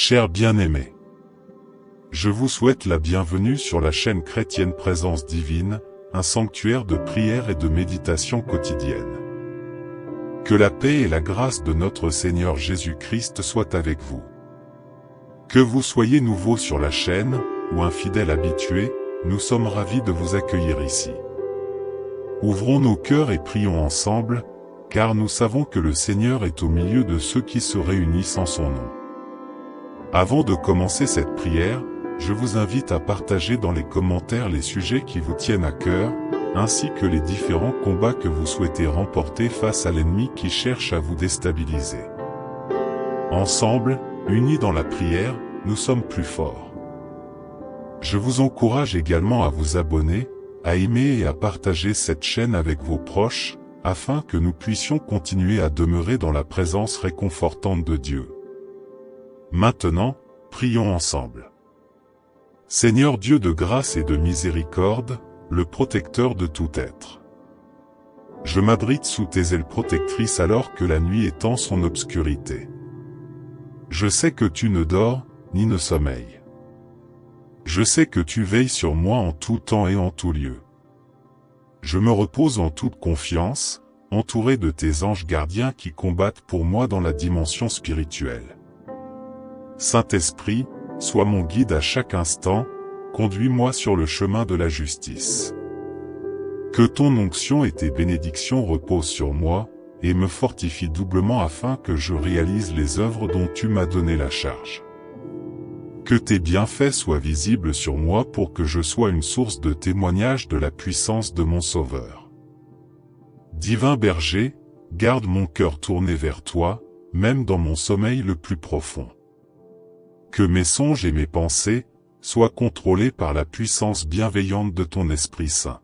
Chers bien-aimés, je vous souhaite la bienvenue sur la chaîne chrétienne Présence Divine, un sanctuaire de prière et de méditation quotidienne. Que la paix et la grâce de notre Seigneur Jésus-Christ soient avec vous. Que vous soyez nouveau sur la chaîne, ou un fidèle habitué, nous sommes ravis de vous accueillir ici. Ouvrons nos cœurs et prions ensemble, car nous savons que le Seigneur est au milieu de ceux qui se réunissent en son nom. Avant de commencer cette prière, je vous invite à partager dans les commentaires les sujets qui vous tiennent à cœur, ainsi que les différents combats que vous souhaitez remporter face à l'ennemi qui cherche à vous déstabiliser. Ensemble, unis dans la prière, nous sommes plus forts. Je vous encourage également à vous abonner, à aimer et à partager cette chaîne avec vos proches, afin que nous puissions continuer à demeurer dans la présence réconfortante de Dieu. Maintenant, prions ensemble. Seigneur Dieu de grâce et de miséricorde, le protecteur de tout être. Je m'abrite sous tes ailes protectrices alors que la nuit étend son obscurité. Je sais que tu ne dors, ni ne sommeilles. Je sais que tu veilles sur moi en tout temps et en tout lieu. Je me repose en toute confiance, entouré de tes anges gardiens qui combattent pour moi dans la dimension spirituelle. Saint-Esprit, sois mon guide à chaque instant, conduis-moi sur le chemin de la justice. Que ton onction et tes bénédictions reposent sur moi, et me fortifient doublement afin que je réalise les œuvres dont tu m'as donné la charge. Que tes bienfaits soient visibles sur moi pour que je sois une source de témoignage de la puissance de mon Sauveur. Divin berger, garde mon cœur tourné vers toi, même dans mon sommeil le plus profond. Que mes songes et mes pensées soient contrôlés par la puissance bienveillante de ton Esprit Saint.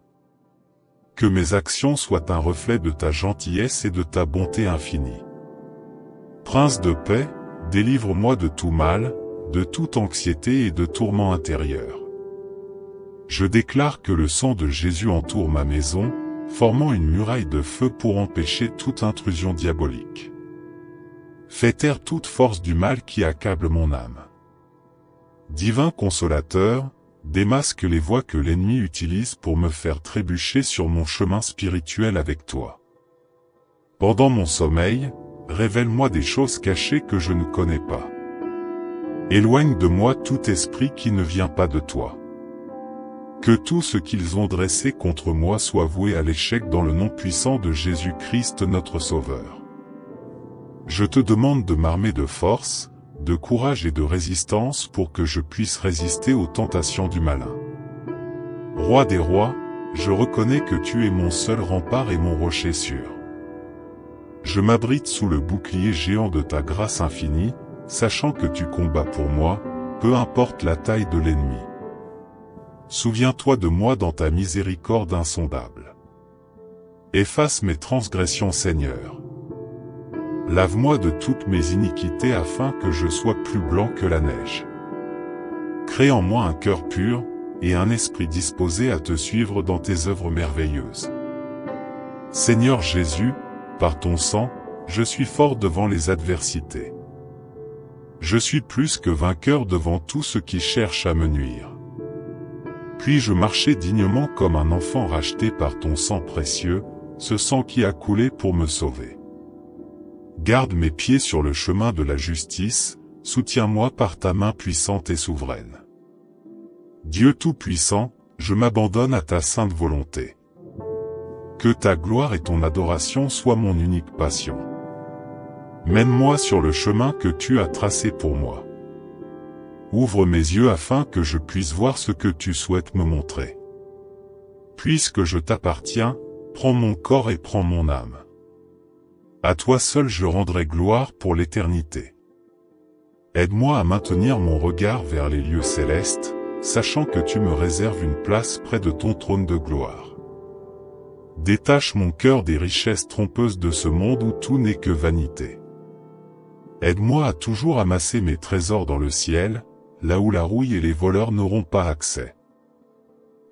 Que mes actions soient un reflet de ta gentillesse et de ta bonté infinie. Prince de paix, délivre-moi de tout mal, de toute anxiété et de tourments intérieurs. Je déclare que le sang de Jésus entoure ma maison, formant une muraille de feu pour empêcher toute intrusion diabolique. Fais taire toute force du mal qui accable mon âme. Divin consolateur, démasque les voies que l'ennemi utilise pour me faire trébucher sur mon chemin spirituel avec toi. Pendant mon sommeil, révèle-moi des choses cachées que je ne connais pas. Éloigne de moi tout esprit qui ne vient pas de toi. Que tout ce qu'ils ont dressé contre moi soit voué à l'échec dans le nom puissant de Jésus-Christ notre Sauveur. Je te demande de m'armer de force, de courage et de résistance pour que je puisse résister aux tentations du malin. Roi des rois, je reconnais que tu es mon seul rempart et mon rocher sûr. Je m'abrite sous le bouclier géant de ta grâce infinie, sachant que tu combats pour moi, peu importe la taille de l'ennemi. Souviens-toi de moi dans ta miséricorde insondable. Efface mes transgressions, Seigneur. Lave-moi de toutes mes iniquités afin que je sois plus blanc que la neige. Crée en moi un cœur pur, et un esprit disposé à te suivre dans tes œuvres merveilleuses. Seigneur Jésus, par ton sang, je suis fort devant les adversités. Je suis plus que vainqueur devant tout ce qui cherche à me nuire. Puis-je marcher dignement comme un enfant racheté par ton sang précieux, ce sang qui a coulé pour me sauver. Garde mes pieds sur le chemin de la justice, soutiens-moi par ta main puissante et souveraine. Dieu Tout-Puissant, je m'abandonne à ta sainte volonté. Que ta gloire et ton adoration soient mon unique passion. Mène-moi sur le chemin que tu as tracé pour moi. Ouvre mes yeux afin que je puisse voir ce que tu souhaites me montrer. Puisque je t'appartiens, prends mon corps et prends mon âme. À toi seul je rendrai gloire pour l'éternité. Aide-moi à maintenir mon regard vers les lieux célestes, sachant que tu me réserves une place près de ton trône de gloire. Détache mon cœur des richesses trompeuses de ce monde où tout n'est que vanité. Aide-moi à toujours amasser mes trésors dans le ciel, là où la rouille et les voleurs n'auront pas accès.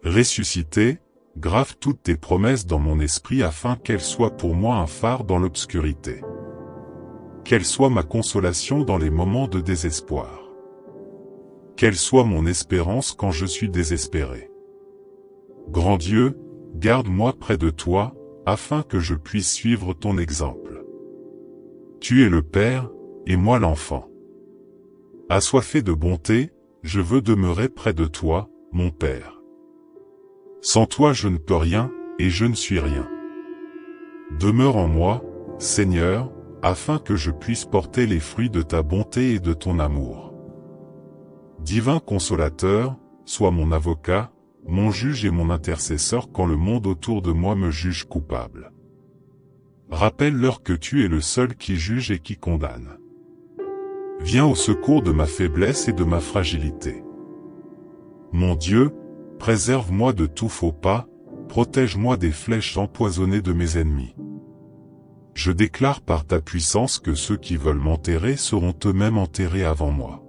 Ressuscité, grave toutes tes promesses dans mon esprit afin qu'elles soient pour moi un phare dans l'obscurité. Qu'elles soient ma consolation dans les moments de désespoir. quelle soit mon espérance quand je suis désespéré. Grand Dieu, garde-moi près de toi, afin que je puisse suivre ton exemple. Tu es le Père, et moi l'enfant. Assoiffé de bonté, je veux demeurer près de toi, mon Père. Sans toi je ne peux rien, et je ne suis rien. Demeure en moi, Seigneur, afin que je puisse porter les fruits de ta bonté et de ton amour. Divin Consolateur, sois mon avocat, mon juge et mon intercesseur quand le monde autour de moi me juge coupable. Rappelle-leur que tu es le seul qui juge et qui condamne. Viens au secours de ma faiblesse et de ma fragilité. Mon Dieu, préserve-moi de tout faux pas, protège-moi des flèches empoisonnées de mes ennemis. Je déclare par ta puissance que ceux qui veulent m'enterrer seront eux-mêmes enterrés avant moi.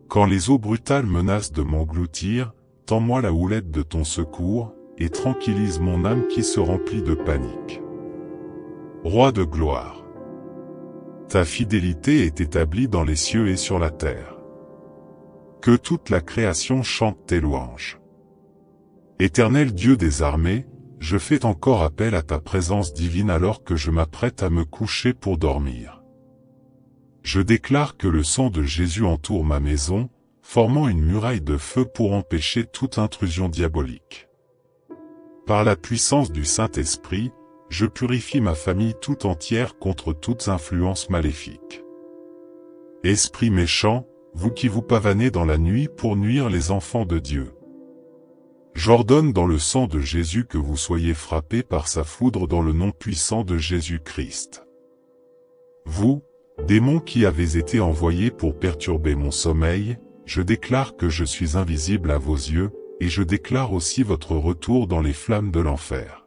Quand les eaux brutales menacent de m'engloutir, tends-moi la houlette de ton secours, et tranquillise mon âme qui se remplit de panique. Roi de gloire, ta fidélité est établie dans les cieux et sur la terre. Que toute la création chante tes louanges. Éternel Dieu des armées, je fais encore appel à ta présence divine alors que je m'apprête à me coucher pour dormir. Je déclare que le sang de Jésus entoure ma maison, formant une muraille de feu pour empêcher toute intrusion diabolique. Par la puissance du Saint-Esprit, je purifie ma famille tout entière contre toutes influences maléfiques. Esprit méchant, vous qui vous pavanez dans la nuit pour nuire les enfants de Dieu. J'ordonne dans le sang de Jésus que vous soyez frappés par sa foudre dans le nom puissant de Jésus-Christ. Vous, démons qui avez été envoyés pour perturber mon sommeil, je déclare que je suis invisible à vos yeux, et je déclare aussi votre retour dans les flammes de l'enfer.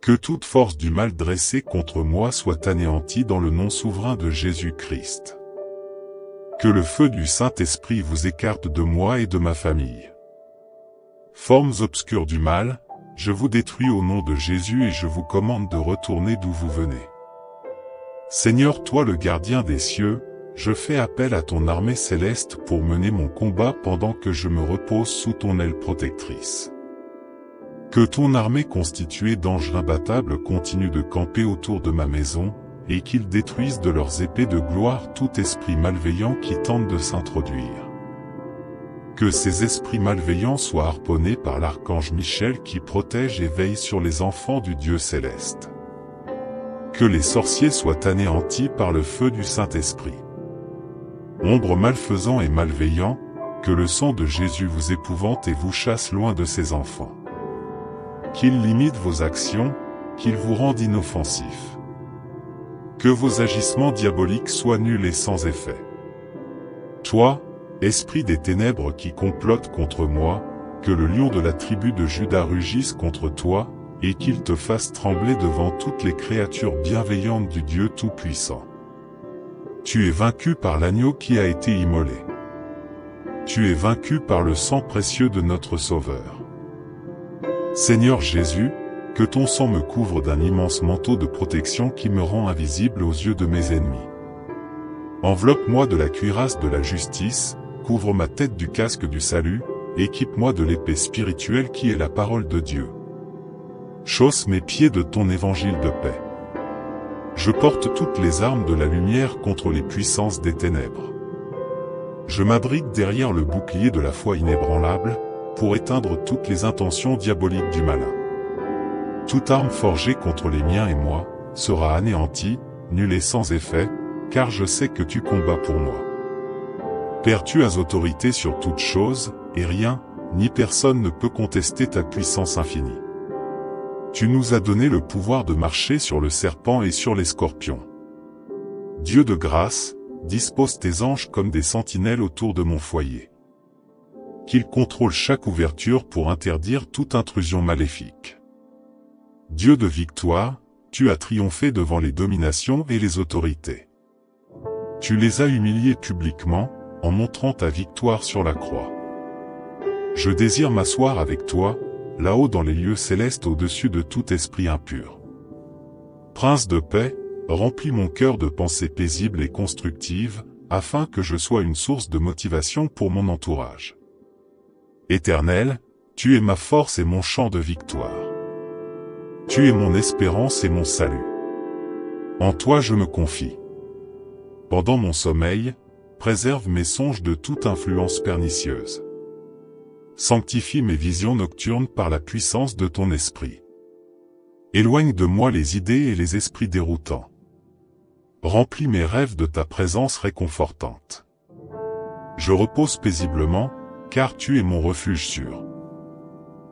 Que toute force du mal dressée contre moi soit anéantie dans le nom souverain de Jésus-Christ. Que le feu du Saint-Esprit vous écarte de moi et de ma famille. Formes obscures du mal, je vous détruis au nom de Jésus et je vous commande de retourner d'où vous venez. Seigneur, toi le gardien des cieux, je fais appel à ton armée céleste pour mener mon combat pendant que je me repose sous ton aile protectrice. Que ton armée constituée d'anges imbattables continue de camper autour de ma maison, et qu'ils détruisent de leurs épées de gloire tout esprit malveillant qui tente de s'introduire. Que ces esprits malveillants soient harponnés par l'archange Michel qui protège et veille sur les enfants du Dieu céleste. Que les sorciers soient anéantis par le feu du Saint-Esprit. Ombre malfaisant et malveillant, que le sang de Jésus vous épouvante et vous chasse loin de ses enfants. Qu'il limite vos actions, qu'il vous rende inoffensifs. Que vos agissements diaboliques soient nuls et sans effet. Toi, esprit des ténèbres qui complote contre moi, que le lion de la tribu de Juda rugisse contre toi, et qu'il te fasse trembler devant toutes les créatures bienveillantes du Dieu Tout-Puissant. Tu es vaincu par l'agneau qui a été immolé. Tu es vaincu par le sang précieux de notre Sauveur. Seigneur Jésus, que ton sang me couvre d'un immense manteau de protection qui me rend invisible aux yeux de mes ennemis. Enveloppe-moi de la cuirasse de la justice, couvre ma tête du casque du salut, équipe-moi de l'épée spirituelle qui est la parole de Dieu. Chausse mes pieds de ton évangile de paix. Je porte toutes les armes de la lumière contre les puissances des ténèbres. Je m'abrite derrière le bouclier de la foi inébranlable, pour éteindre toutes les intentions diaboliques du malin. Toute arme forgée contre les miens et moi, sera anéantie, nulle et sans effet, car je sais que tu combats pour moi. Père, tu as autorité sur toute chose, et rien, ni personne ne peut contester ta puissance infinie. Tu nous as donné le pouvoir de marcher sur le serpent et sur les scorpions. Dieu de grâce, dispose tes anges comme des sentinelles autour de mon foyer. Qu'ils contrôlent chaque ouverture pour interdire toute intrusion maléfique. Dieu de victoire, tu as triomphé devant les dominations et les autorités. Tu les as humiliés publiquement, en montrant ta victoire sur la croix. Je désire m'asseoir avec toi, là-haut dans les lieux célestes au-dessus de tout esprit impur. Prince de paix, remplis mon cœur de pensées paisibles et constructives, afin que je sois une source de motivation pour mon entourage. Éternel, tu es ma force et mon chant de victoire. Tu es mon espérance et mon salut. En toi je me confie. Pendant mon sommeil, préserve mes songes de toute influence pernicieuse. Sanctifie mes visions nocturnes par la puissance de ton esprit. Éloigne de moi les idées et les esprits déroutants. Remplis mes rêves de ta présence réconfortante. Je repose paisiblement, car tu es mon refuge sûr.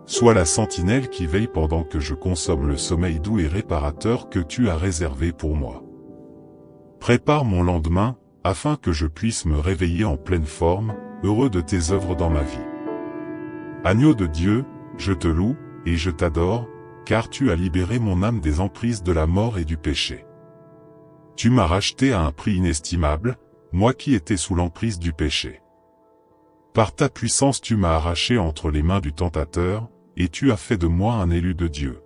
Sois la sentinelle qui veille pendant que je consomme le sommeil doux et réparateur que tu as réservé pour moi. Prépare mon lendemain, afin que je puisse me réveiller en pleine forme, heureux de tes œuvres dans ma vie. Agneau de Dieu, je te loue, et je t'adore, car tu as libéré mon âme des emprises de la mort et du péché. Tu m'as racheté à un prix inestimable, moi qui étais sous l'emprise du péché. Par ta puissance tu m'as arraché entre les mains du tentateur, et tu as fait de moi un élu de Dieu.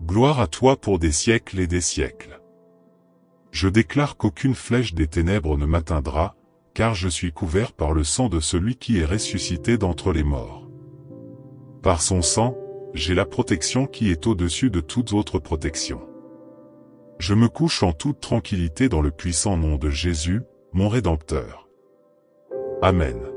Gloire à toi pour des siècles et des siècles. Je déclare qu'aucune flèche des ténèbres ne m'atteindra, car je suis couvert par le sang de celui qui est ressuscité d'entre les morts. Par son sang, j'ai la protection qui est au-dessus de toute autre protection. Je me couche en toute tranquillité dans le puissant nom de Jésus, mon Rédempteur. Amen.